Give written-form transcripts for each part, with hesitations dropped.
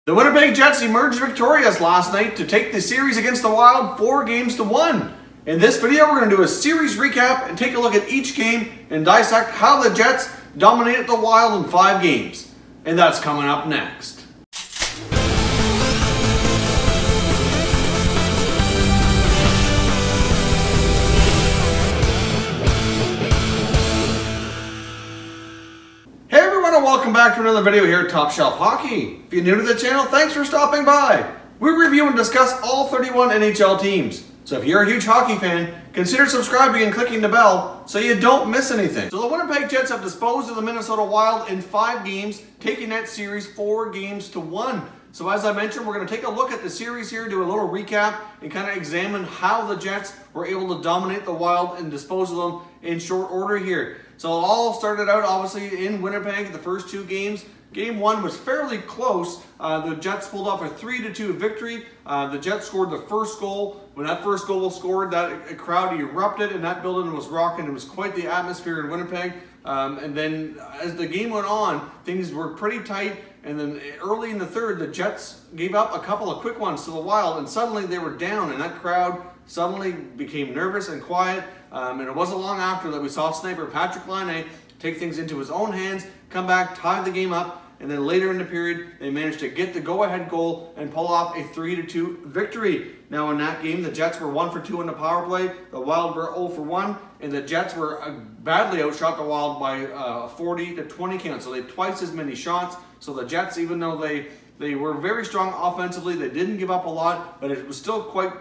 The Winnipeg Jets emerged victorious last night to take the series against the Wild 4-1. In this video, we're going to do a series recap and take a look at each game and dissect how the Jets dominated the Wild in 5 games. And that's coming up next. Welcome back to another video here at Top Shelf Hockey. If you're new to the channel, thanks for stopping by. We review and discuss all 31 NHL teams. So if you're a huge hockey fan, consider subscribing and clicking the bell so you don't miss anything. So the Winnipeg Jets have disposed of the Minnesota Wild in 5 games, taking that series 4-1. So as I mentioned, we're going to take a look at the series here, do a little recap, and kind of examine how the Jets were able to dominate the Wild and dispose of them in short order here. So it all started out obviously in Winnipeg, the first 2 games. Game 1 was fairly close. The Jets pulled off a 3-2 victory. The Jets scored the first goal. When that first goal was scored, that crowd erupted and that building was rocking. It was quite the atmosphere in Winnipeg. And then as the game went on, things were pretty tight. And then early in the third, the Jets gave up a couple of quick ones to the Wild, and suddenly they were down, and that crowd suddenly became nervous and quiet. And it wasn't long after that we saw sniper Patrick Laine take things into his own hands, come back, tie the game up, and then later in the period, they managed to get the go-ahead goal and pull off a 3-2 victory. Now in that game, the Jets were 1 for 2 on the power play, the Wild were 0 for 1, and the Jets were badly outshot the Wild by 40-20 count, so they had twice as many shots. So the Jets, even though they were very strong offensively, they didn't give up a lot, but it was still quite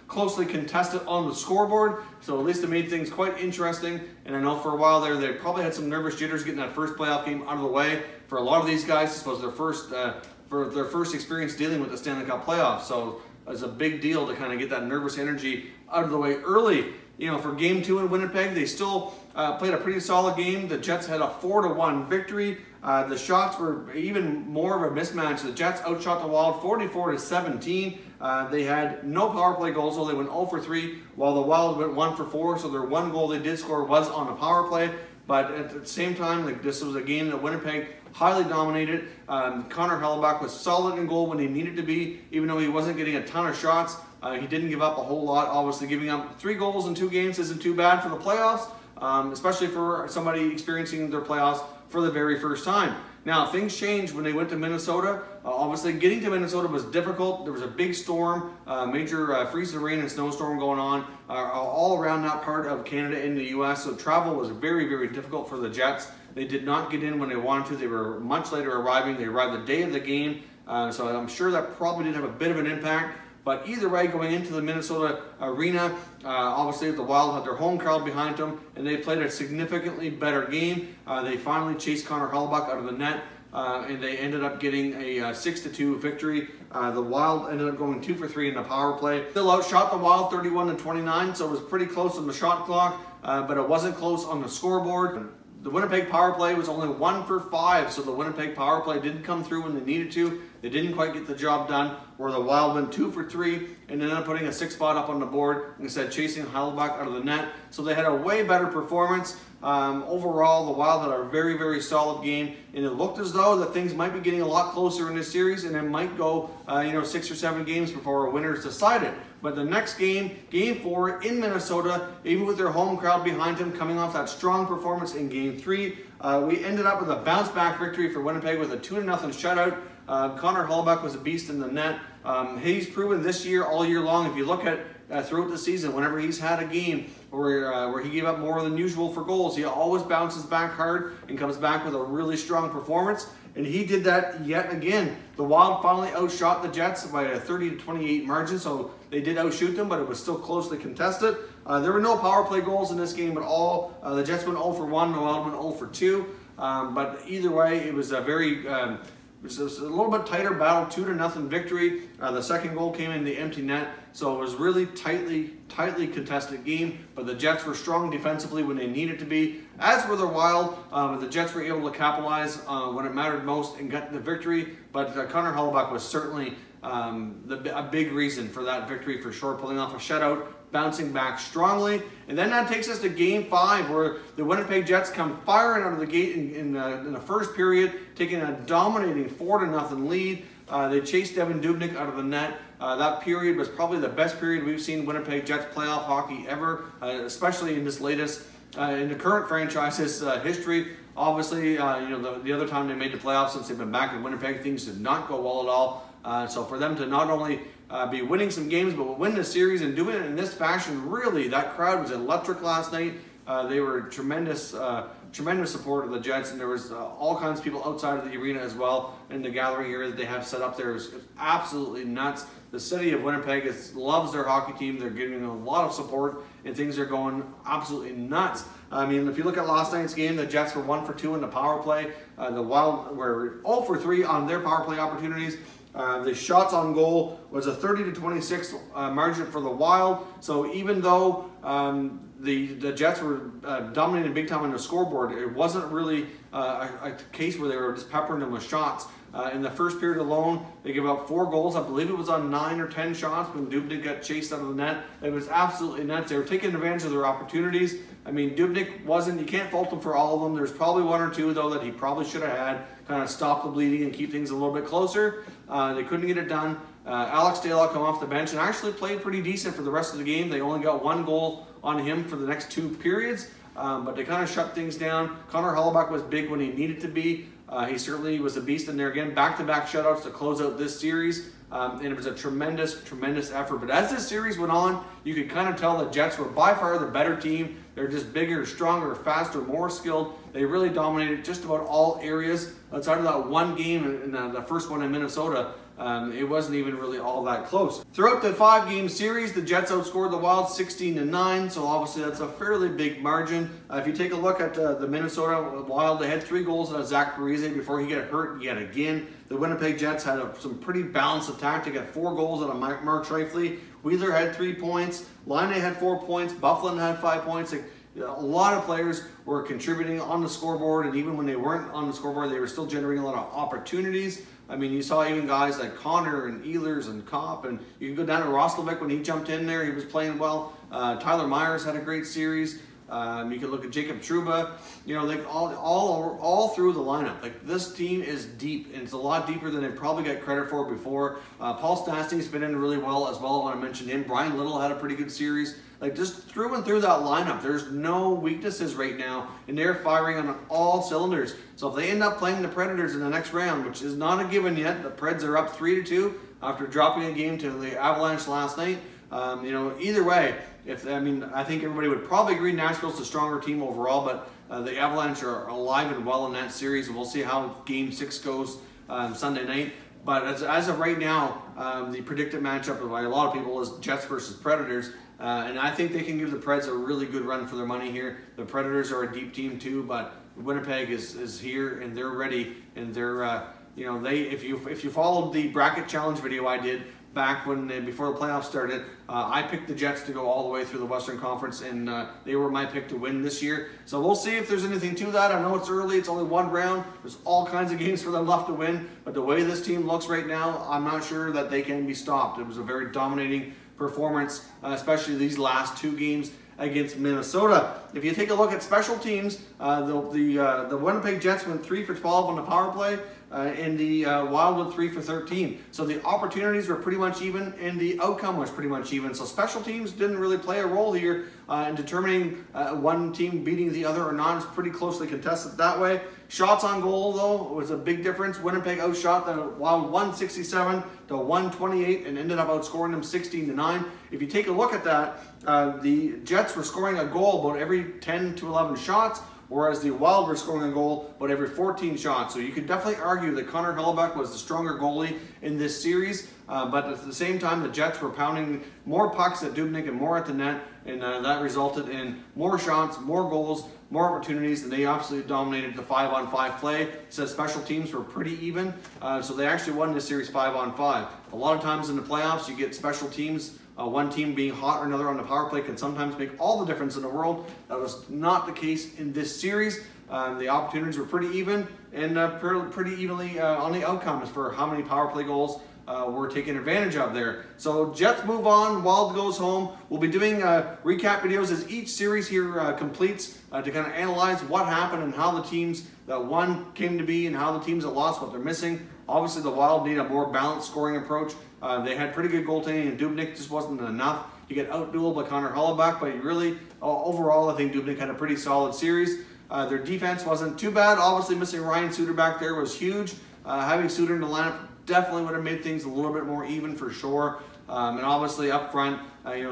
closely contested on the scoreboard. So at least it made things quite interesting. And I know for a while there, they probably had some nervous jitters getting that first playoff game out of the way. For a lot of these guys, I suppose their first experience dealing with the Stanley Cup Playoffs. So it's a big deal to kind of get that nervous energy out of the way early. You know, for Game 2 in Winnipeg, they still played a pretty solid game. The Jets had a 4-1 victory. The shots were even more of a mismatch. The Jets outshot the Wild 44-17. They had no power play goals, so they went 0 for 3, while the Wild went 1 for 4. So their one goal they did score was on a power play. But at the same time, this was a game that Winnipeg highly dominated. Connor Hellebuyck was solid in goal when he needed to be, even though he wasn't getting a ton of shots. He didn't give up a whole lot. Obviously, giving up 3 goals in 2 games isn't too bad for the playoffs, especially for somebody experiencing their playoffs for the very first time. Now, things changed when they went to Minnesota. Obviously, getting to Minnesota was difficult. There was a big storm, major freezing rain and snowstorm going on all around that part of Canada and the U.S., so travel was very, very difficult for the Jets. They did not get in when they wanted to. They were much later arriving. They arrived the day of the game, so I'm sure that probably did have a bit of an impact. But either way, going into the Minnesota arena, obviously the Wild had their home crowd behind them, and they played a significantly better game. They finally chased Connor Hellebuyck out of the net, and they ended up getting a 6-2 victory. The Wild ended up going 2 for 3 in the power play. Still outshot the Wild 31-29, so it was pretty close on the shot clock, but it wasn't close on the scoreboard. The Winnipeg power play was only 1 for 5, so the Winnipeg power play didn't come through when they needed to. They didn't quite get the job done, where the Wild went 2 for 3 and ended up putting a 6 spot up on the board instead of chasing Hellebuyck out of the net. So they had a way better performance. Overall, the Wild had a very, very solid game, and it looked as though that things might be getting a lot closer in this series, and it might go 6 or 7 games before a winner is decided. But the next game, Game 4 in Minnesota, even with their home crowd behind them, coming off that strong performance in Game 3, we ended up with a bounce-back victory for Winnipeg with a 2-0 shutout. Connor Hellebuyck was a beast in the net. He's proven this year, all year long, if you look at throughout the season, whenever he's had a game where he gave up more than usual for goals, he always bounces back hard and comes back with a really strong performance. And he did that yet again. The Wild finally outshot the Jets by a 30-28 margin, so they did outshoot them, but it was still closely contested. There were no power play goals in this game at all. The Jets went 0 for 1, the Wild went 0 for 2. But either way, it was a very... It was a little bit tighter battle, 2-0 victory. The second goal came in the empty net, so it was really tightly contested game. But the Jets were strong defensively when they needed to be, as were the Wild. The Jets were able to capitalize when it mattered most and get the victory. But Connor Hellebuyck was certainly a big reason for that victory for sure, pulling off a shutout, bouncing back strongly. And then that takes us to Game 5, where the Winnipeg Jets come firing out of the gate in the first period, taking a dominating 4-0 lead. They chased Devin Dubnyk out of the net. That period was probably the best period we've seen Winnipeg Jets playoff hockey ever, especially in this latest, in the current franchise's history. Obviously, the other time they made the playoffs since they've been back in Winnipeg, things did not go well at all. So for them to not only be winning some games, but win the series and doing it in this fashion, really, that crowd was electric last night. They were tremendous support of the Jets, and there was all kinds of people outside of the arena as well in the gallery area that they have set up there. It's absolutely nuts. The city of Winnipeg loves their hockey team. They're getting a lot of support, and things are going absolutely nuts. I mean, if you look at last night's game, the Jets were 1 for 2 in the power play. The Wild were 0 for 3 on their power play opportunities. The shots on goal was a 30-26 margin for the Wild. So even though the Jets were dominating big time on the scoreboard, it wasn't really a case where they were just peppering them with shots. In the first period alone, they gave up 4 goals. I believe it was on 9 or 10 shots when Dubnyk got chased out of the net. It was absolutely nuts. They were taking advantage of their opportunities. I mean, Dubnyk you can't fault him for all of them. There's probably 1 or 2, though, that he probably should have had, kind of stop the bleeding and keep things a little bit closer. They couldn't get it done. Alex Stalock come off the bench and actually played pretty decent for the rest of the game. They only got 1 goal on him for the next 2 periods, but they kind of shut things down. Connor Hellebuyck was big when he needed to be. He certainly was a beast in there again. Back-to-back shutouts to close out this series, and it was a tremendous, tremendous effort. But as this series went on, you could kind of tell the Jets were by far the better team. They're just bigger, stronger, faster, more skilled. They really dominated just about all areas. Outside of that one game in the first one in Minnesota, it wasn't even really all that close. Throughout the 5-game series, the Jets outscored the Wild 16-9, so obviously that's a fairly big margin. If you take a look at the Minnesota Wild, they had 3 goals out of Zach Parise before he got hurt yet again. The Winnipeg Jets had some pretty balanced attack. They got 4 goals out of Mark Scheifele. Wheeler had 3 points. Laine had 4 points. Bufflin had 5 points. A lot of players were contributing on the scoreboard, and even when they weren't on the scoreboard, they were still generating a lot of opportunities. I mean, you saw even guys like Connor and Ehlers and Kopp, and you can go down to Roslovic when he jumped in there. He was playing well. Tyler Myers had a great series. You can look at Jacob Trouba. You know, like all through the lineup. Like, this team is deep, and it's a lot deeper than they probably got credit for before. Paul Stastny's been in really well as well. I want to mention him. Brian Little had a pretty good series. Like, just through and through that lineup, there's no weaknesses right now, and they're firing on all cylinders. So if they end up playing the Predators in the next round, which is not a given yet, the Preds are up 3-2 after dropping a game to the Avalanche last night. You know, either way, I think everybody would probably agree Nashville's the stronger team overall, but the Avalanche are alive and well in that series, and we'll see how Game 6 goes Sunday night. But as of right now, the predicted matchup by a lot of people is Jets versus Predators. And I think they can give the Preds a really good run for their money here. The Predators are a deep team too, but Winnipeg is here and they're ready. And they're if you followed the bracket challenge video I did back before the playoffs started, I picked the Jets to go all the way through the Western Conference, and they were my pick to win this year. So we'll see if there's anything to that. I know it's early; it's only 1 round. There's all kinds of games for them left to win, but the way this team looks right now, I'm not sure that they can be stopped. It was a very dominating performance, especially these last 2 games against Minnesota. If you take a look at special teams, the Winnipeg Jets went 3 for 12 on the power play, and the Wild went 3 for 13. So the opportunities were pretty much even, and the outcome was pretty much even. So special teams didn't really play a role here in determining one team beating the other or not. It's pretty closely contested that way. Shots on goal, though, was a big difference. Winnipeg outshot the Wild 167 to 128 and ended up outscoring them 16-9. If you take a look at that, the Jets were scoring a goal about every 10 to 11 shots, whereas the Wild were scoring a goal about every 14 shots. So you could definitely argue that Connor Hellebuyck was the stronger goalie in this series, but at the same time, the Jets were pounding more pucks at Dubnyk and more at the net, and that resulted in more shots, more goals, more opportunities, and they absolutely dominated the 5-on-5 play. It says special teams were pretty even, so they actually won this series 5-on-5. A lot of times in the playoffs, you get special teams. One team being hot or another on the power play can sometimes make all the difference in the world. That was not the case in this series. The opportunities were pretty even, and pretty evenly on the outcomes for how many power play goals were taken advantage of there. So Jets move on, Wild goes home. We'll be doing recap videos as each series here completes to kind of analyze what happened and how the teams that won came to be and how the teams that lost, what they're missing. Obviously, the Wild need a more balanced scoring approach. They had pretty good goaltending, and Dubnyk just wasn't enough to get outdueled by Connor Hellebuyck. But really, overall, I think Dubnyk had a pretty solid series. Their defense wasn't too bad. Obviously, missing Ryan Suter back there was huge. Having Suter in the lineup definitely would have made things a little bit more even for sure. And obviously up front,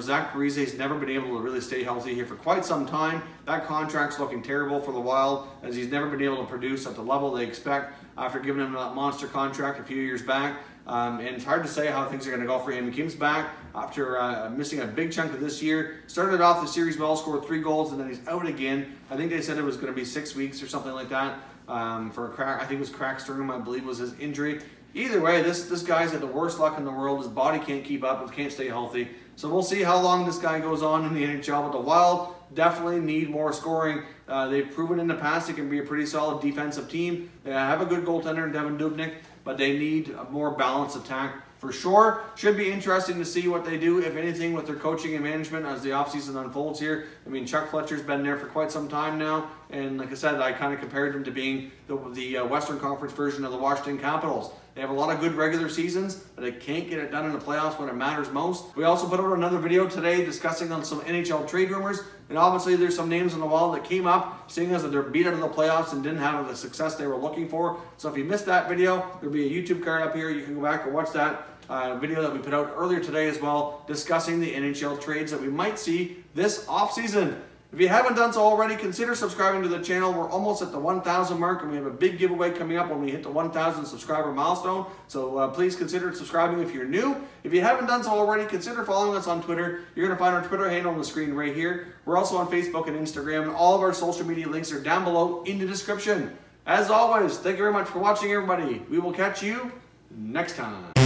Zach Parise's never been able to really stay healthy here for quite some time. That contract's looking terrible for the Wild, as he's never been able to produce at the level they expect after giving him that monster contract a few years back. And it's hard to say how things are going to go for him. He comes back after missing a big chunk of this year. Started off the series well, scored 3 goals, and then he's out again. I think they said it was going to be 6 weeks or something like that for a crack. I think it was cracked sternum, I believe, was his injury. Either way, this guy's had the worst luck in the world. His body can't keep up, it can't stay healthy. So we'll see how long this guy goes on in the NHL. But the Wild definitely need more scoring. They've proven in the past they can be a pretty solid defensive team. They have a good goaltender in Devin Dubnyk, but they need a more balanced attack for sure. Should be interesting to see what they do, if anything, with their coaching and management as the offseason unfolds here. I mean, Chuck Fletcher's been there for quite some time now, and like I said, I kind of compared him to being the Western Conference version of the Washington Capitals. They have a lot of good regular seasons, but they can't get it done in the playoffs when it matters most. We also put out another video today discussing on some NHL trade rumors, and obviously there's some names on the wall that came up, seeing as that they're beat out of the playoffs and didn't have the success they were looking for. So if you missed that video, there'll be a YouTube card up here. You can go back and watch that video that we put out earlier today as well, discussing the NHL trades that we might see this offseason. If you haven't done so already, consider subscribing to the channel. We're almost at the 1,000 mark, and we have a big giveaway coming up when we hit the 1,000 subscriber milestone. So please consider subscribing if you're new. If you haven't done so already, consider following us on Twitter. You're going to find our Twitter handle on the screen right here. We're also on Facebook and Instagram, and all of our social media links are down below in the description. As always, thank you very much for watching, everybody. We will catch you next time.